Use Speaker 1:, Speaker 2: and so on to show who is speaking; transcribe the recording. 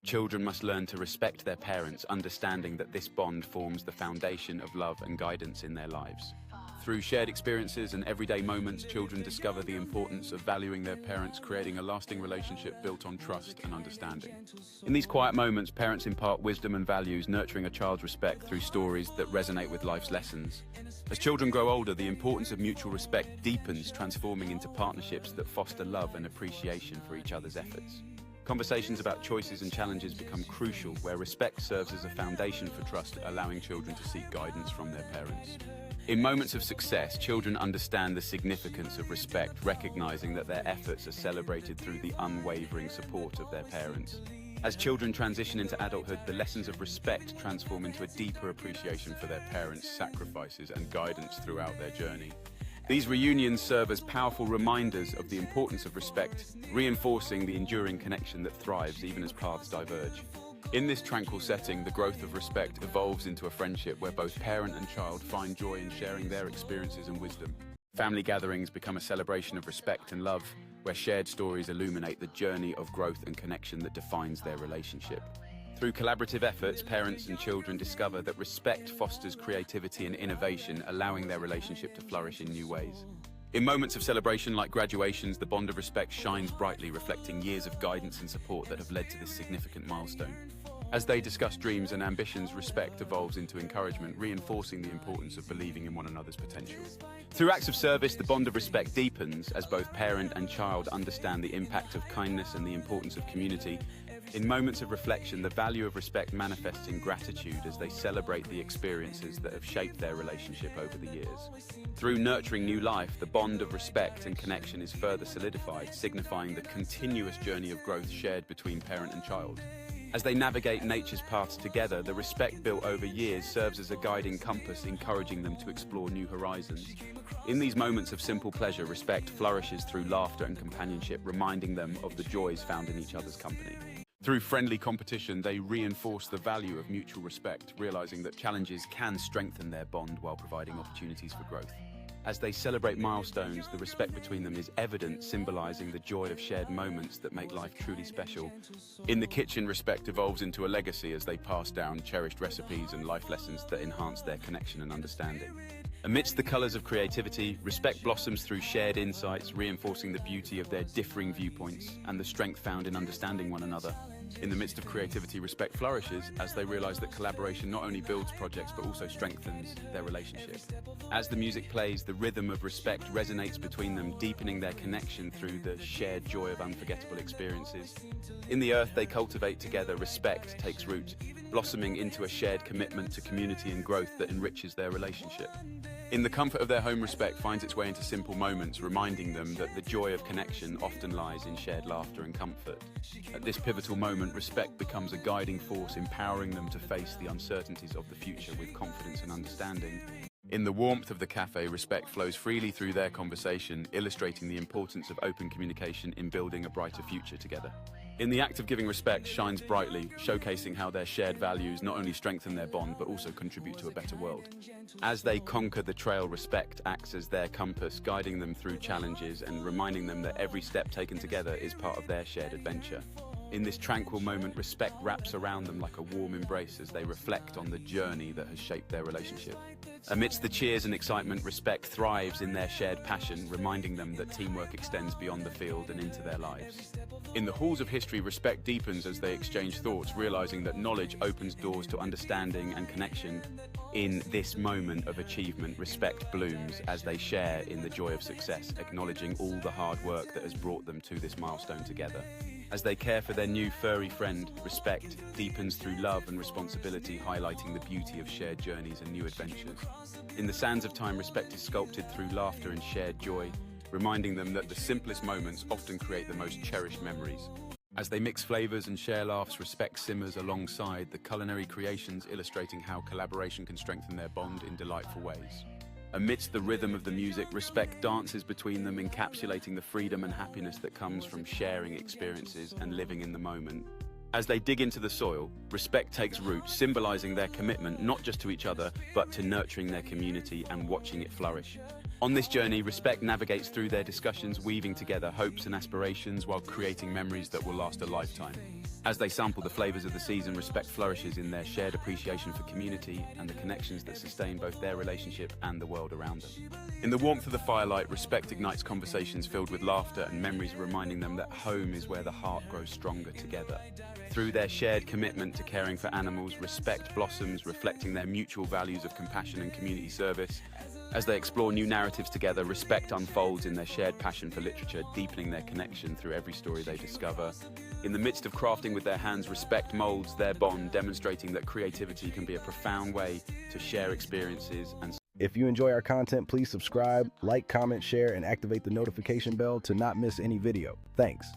Speaker 1: Children must learn to respect their parents, understanding that this bond forms the foundation of love and guidance in their lives. Through shared experiences and everyday moments, children discover the importance of valuing their parents, creating a lasting relationship built on trust and understanding. In these quiet moments, parents impart wisdom and values, nurturing a child's respect through stories that resonate with life's lessons. As children grow older, the importance of mutual respect deepens, transforming into partnerships that foster love and appreciation for each other's efforts. Conversations about choices and challenges become crucial, where respect serves as a foundation for trust, allowing children to seek guidance from their parents. In moments of success, children understand the significance of respect, recognizing that their efforts are celebrated through the unwavering support of their parents. As children transition into adulthood, the lessons of respect transform into a deeper appreciation for their parents' sacrifices and guidance throughout their journey. These reunions serve as powerful reminders of the importance of respect, reinforcing the enduring connection that thrives even as paths diverge. In this tranquil setting, the growth of respect evolves into a friendship where both parent and child find joy in sharing their experiences and wisdom. Family gatherings become a celebration of respect and love, where shared stories illuminate the journey of growth and connection that defines their relationship. Through collaborative efforts, parents and children discover that respect fosters creativity and innovation, allowing their relationship to flourish in new ways. In moments of celebration like graduations, the bond of respect shines brightly, reflecting years of guidance and support that have led to this significant milestone. As they discuss dreams and ambitions, respect evolves into encouragement, reinforcing the importance of believing in one another's potential. Through acts of service, the bond of respect deepens as both parent and child understand the impact of kindness and the importance of community. In moments of reflection, the value of respect manifests in gratitude as they celebrate the experiences that have shaped their relationship over the years. Through nurturing new life, the bond of respect and connection is further solidified, signifying the continuous journey of growth shared between parent and child. As they navigate nature's paths together, the respect built over years serves as a guiding compass, encouraging them to explore new horizons. In these moments of simple pleasure, respect flourishes through laughter and companionship, reminding them of the joys found in each other's company. Through friendly competition, they reinforce the value of mutual respect, realizing that challenges can strengthen their bond while providing opportunities for growth. As they celebrate milestones, the respect between them is evident, symbolizing the joy of shared moments that make life truly special. In the kitchen, respect evolves into a legacy as they pass down cherished recipes and life lessons that enhance their connection and understanding. Amidst the colors of creativity, respect blossoms through shared insights, reinforcing the beauty of their differing viewpoints and the strength found in understanding one another. In the midst of creativity, respect flourishes as they realize that collaboration not only builds projects but also strengthens their relationship. As the music plays, the rhythm of respect resonates between them, deepening their connection through the shared joy of unforgettable experiences. In the earth they cultivate together, respect takes root, blossoming into a shared commitment to community and growth that enriches their relationship. In the comfort of their home, respect finds its way into simple moments, reminding them that the joy of connection often lies in shared laughter and comfort. At this pivotal moment, respect becomes a guiding force, empowering them to face the uncertainties of the future with confidence and understanding. In the warmth of the cafe, respect flows freely through their conversation, illustrating the importance of open communication in building a brighter future together. In the act of giving, respect shines brightly, showcasing how their shared values not only strengthen their bond but also contribute to a better world. As they conquer the trail, respect acts as their compass, guiding them through challenges and reminding them that every step taken together is part of their shared adventure. In this tranquil moment, respect wraps around them like a warm embrace as they reflect on the journey that has shaped their relationship. Amidst the cheers and excitement, respect thrives in their shared passion, reminding them that teamwork extends beyond the field and into their lives. In the halls of history, respect deepens as they exchange thoughts, realizing that knowledge opens doors to understanding and connection. In this moment of achievement, respect blooms as they share in the joy of success, acknowledging all the hard work that has brought them to this milestone together. As they care for their new furry friend, respect deepens through love and responsibility, highlighting the beauty of shared journeys and new adventures. In the sands of time, respect is sculpted through laughter and shared joy, reminding them that the simplest moments often create the most cherished memories. As they mix flavors and share laughs, respect simmers alongside the culinary creations, illustrating how collaboration can strengthen their bond in delightful ways. Amidst the rhythm of the music, respect dances between them, encapsulating the freedom and happiness that comes from sharing experiences and living in the moment. As they dig into the soil, respect takes root, symbolizing their commitment not just to each other, but to nurturing their community and watching it flourish. On this journey, Respect navigates through their discussions, weaving together hopes and aspirations while creating memories that will last a lifetime. As they sample the flavors of the season, Respect flourishes in their shared appreciation for community and the connections that sustain both their relationship and the world around them. In the warmth of the firelight, Respect ignites conversations filled with laughter and memories, reminding them that home is where the heart grows stronger together. Through their shared commitment to caring for animals, Respect blossoms, reflecting their mutual values of compassion and community service. As they explore new narratives together, Respect unfolds in their shared passion for literature, deepening their connection through every story they discover. In the midst of crafting with their hands, Respect molds their bond, demonstrating that creativity can be a profound way to share experiences and...
Speaker 2: If you enjoy our content, please subscribe, like, comment, share, and activate the notification bell to not miss any video. Thanks.